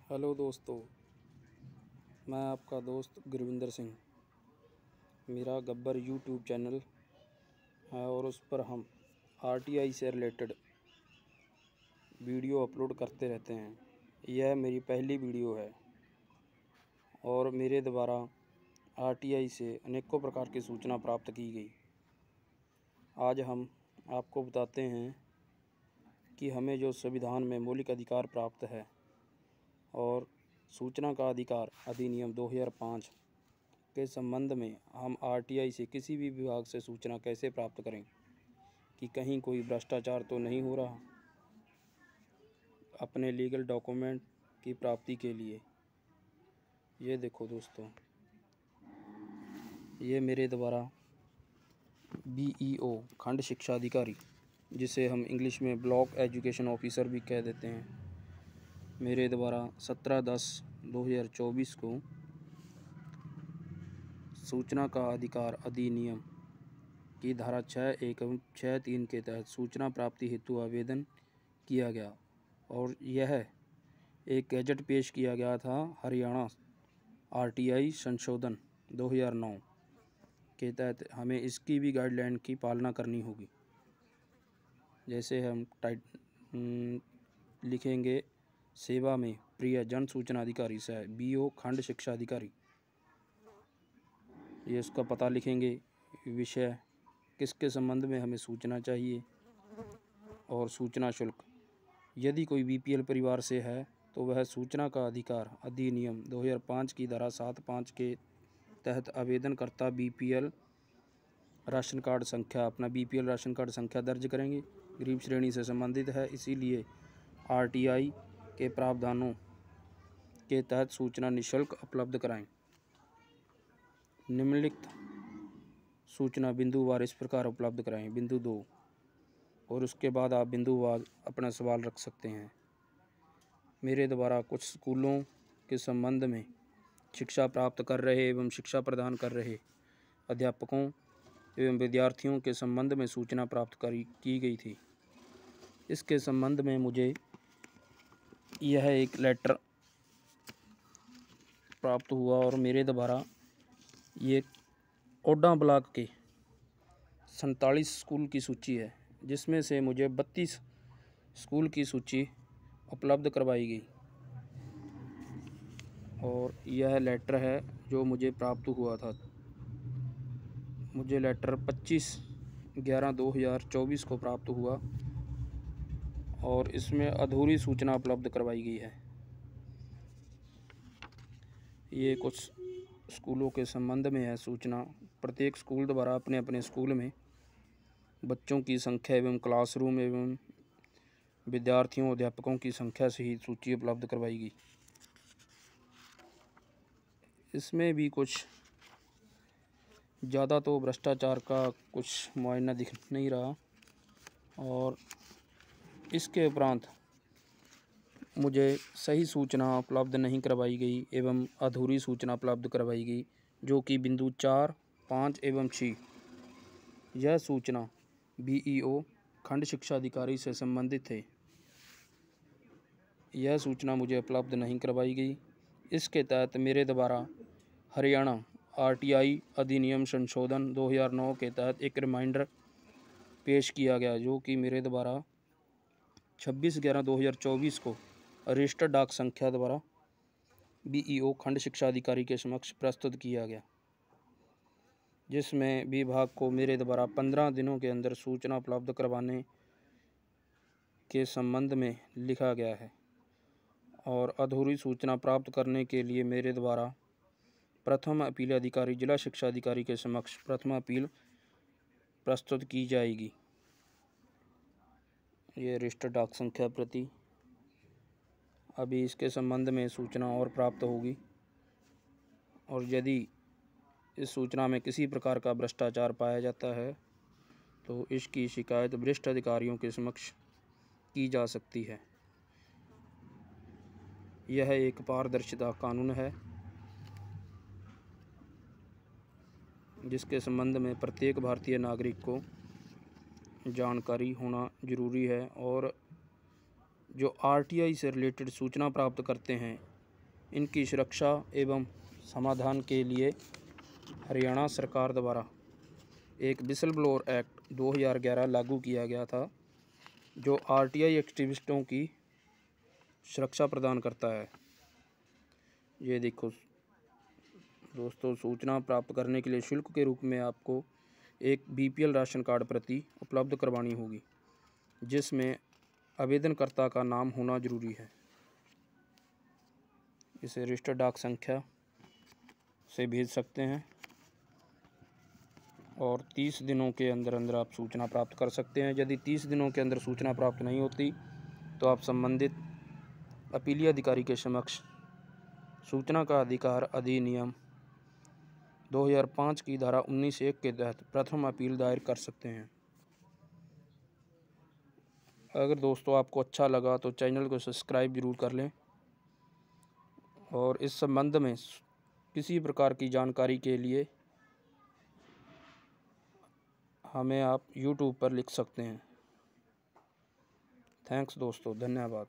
Hello दोस्तों, मैं आपका दोस्त गुरविंदर सिंह। मेरा गब्बर यूट्यूब चैनल है और उस पर हम आरटीआई से रिलेटेड वीडियो अपलोड करते रहते हैं। यह मेरी पहली वीडियो है और मेरे द्वारा आरटीआई से अनेकों प्रकार की सूचना प्राप्त की गई। आज हम आपको बताते हैं कि हमें जो संविधान में मौलिक अधिकार प्राप्त है और सूचना का अधिकार अधिनियम 2005 के संबंध में हम आरटीआई से किसी भी विभाग से सूचना कैसे प्राप्त करें कि कहीं कोई भ्रष्टाचार तो नहीं हो रहा। अपने लीगल डॉक्यूमेंट की प्राप्ति के लिए ये देखो दोस्तों, ये मेरे द्वारा बीईओ खंड शिक्षा अधिकारी, जिसे हम इंग्लिश में ब्लॉक एजुकेशन ऑफिसर भी कह देते हैं, मेरे द्वारा 17/10/2024 को सूचना का अधिकार अधिनियम की धारा 6 एवं 6(3) के तहत सूचना प्राप्ति हेतु आवेदन किया गया और यह एक गैजेट पेश किया गया था। हरियाणा आरटीआई संशोधन 2009 के तहत हमें इसकी भी गाइडलाइन की पालना करनी होगी। जैसे हम लिखेंगे सेवा में प्रिय जन सूचना अधिकारी से बीओ खंड शिक्षा अधिकारी, ये उसका पता लिखेंगे, विषय किसके संबंध में हमें सूचना चाहिए और सूचना शुल्क। यदि कोई बीपीएल परिवार से है तो वह सूचना का अधिकार अधिनियम 2005 की धारा 7(5) के तहत आवेदनकर्ता बीपीएल राशन कार्ड संख्या, अपना बीपीएल राशन कार्ड संख्या दर्ज करेंगे। गरीब श्रेणी से संबंधित है, इसीलिए आरटीआई के प्रावधानों के तहत सूचना निःशुल्क उपलब्ध कराएं। निम्नलिखित सूचना बिंदुवार इस प्रकार उपलब्ध कराएं। बिंदु 2, और उसके बाद आप बिंदुवार अपना सवाल रख सकते हैं। मेरे द्वारा कुछ स्कूलों के संबंध में शिक्षा प्राप्त कर रहे एवं शिक्षा प्रदान कर रहे अध्यापकों एवं विद्यार्थियों के संबंध में सूचना प्राप्त की गई थी। इसके संबंध में मुझे यह एक लेटर प्राप्त हुआ और मेरे द्वारा ये ओडा ब्लॉक के 47 स्कूल की सूची है, जिसमें से मुझे 32 स्कूल की सूची उपलब्ध करवाई गई और यह लेटर है जो मुझे प्राप्त हुआ था। मुझे लेटर 25/11/2024 को प्राप्त हुआ और इसमें अधूरी सूचना उपलब्ध करवाई गई है। ये कुछ स्कूलों के संबंध में है सूचना। प्रत्येक स्कूल द्वारा अपने अपने स्कूल में बच्चों की संख्या एवं क्लासरूम एवं विद्यार्थियों अध्यापकों की संख्या से ही सूची उपलब्ध करवाई गई। इसमें भी कुछ ज़्यादा तो भ्रष्टाचार का कुछ मुआयना दिख नहीं रहा और इसके उपरांत मुझे सही सूचना उपलब्ध नहीं करवाई गई एवं अधूरी सूचना उपलब्ध करवाई गई, जो कि बिंदु 4, 5 एवं 6 यह सूचना बीईओ खंड शिक्षा अधिकारी से संबंधित थे। यह सूचना मुझे उपलब्ध नहीं करवाई गई। इसके तहत मेरे द्वारा हरियाणा आरटीआई अधिनियम संशोधन 2009 के तहत एक रिमाइंडर पेश किया गया, जो कि मेरे द्वारा 26/11/2024 को रजिस्टर्ड डाक संख्या द्वारा बीईओ खंड शिक्षा अधिकारी के समक्ष प्रस्तुत किया गया, जिसमें विभाग को मेरे द्वारा 15 दिनों के अंदर सूचना उपलब्ध करवाने के संबंध में लिखा गया है और अधूरी सूचना प्राप्त करने के लिए मेरे द्वारा प्रथम अपील अधिकारी जिला शिक्षा अधिकारी के समक्ष प्रथम अपील प्रस्तुत की जाएगी। ये रजिस्टर्ड डाक संख्या प्रति, अभी इसके संबंध में सूचना और प्राप्त होगी और यदि इस सूचना में किसी प्रकार का भ्रष्टाचार पाया जाता है तो इसकी शिकायत वरिष्ठ अधिकारियों के समक्ष की जा सकती है। यह एक पारदर्शिता कानून है जिसके संबंध में प्रत्येक भारतीय नागरिक को जानकारी होना जरूरी है और जो आरटीआई से रिलेटेड सूचना प्राप्त करते हैं इनकी सुरक्षा एवं समाधान के लिए हरियाणा सरकार द्वारा एक विसल ब्लोअर एक्ट 2011 लागू किया गया था, जो आरटीआई एक्टिविस्टों की सुरक्षा प्रदान करता है। ये देखो दोस्तों, सूचना प्राप्त करने के लिए शुल्क के रूप में आपको एक बीपीएल राशन कार्ड प्रति उपलब्ध करवानी होगी, जिसमें आवेदनकर्ता का नाम होना जरूरी है। इसे रजिस्टर्ड डाक संख्या से भेज सकते हैं और 30 दिनों के अंदर आप सूचना प्राप्त कर सकते हैं। यदि 30 दिनों के अंदर सूचना प्राप्त नहीं होती तो आप संबंधित अपीलीय अधिकारी के समक्ष सूचना का अधिकार अधिनियम 2005 की धारा 19(1) के तहत प्रथम अपील दायर कर सकते हैं। अगर दोस्तों आपको अच्छा लगा तो चैनल को सब्सक्राइब जरूर कर लें और इस संबंध में किसी प्रकार की जानकारी के लिए हमें आप YouTube पर लिख सकते हैं। थैंक्स दोस्तों, धन्यवाद।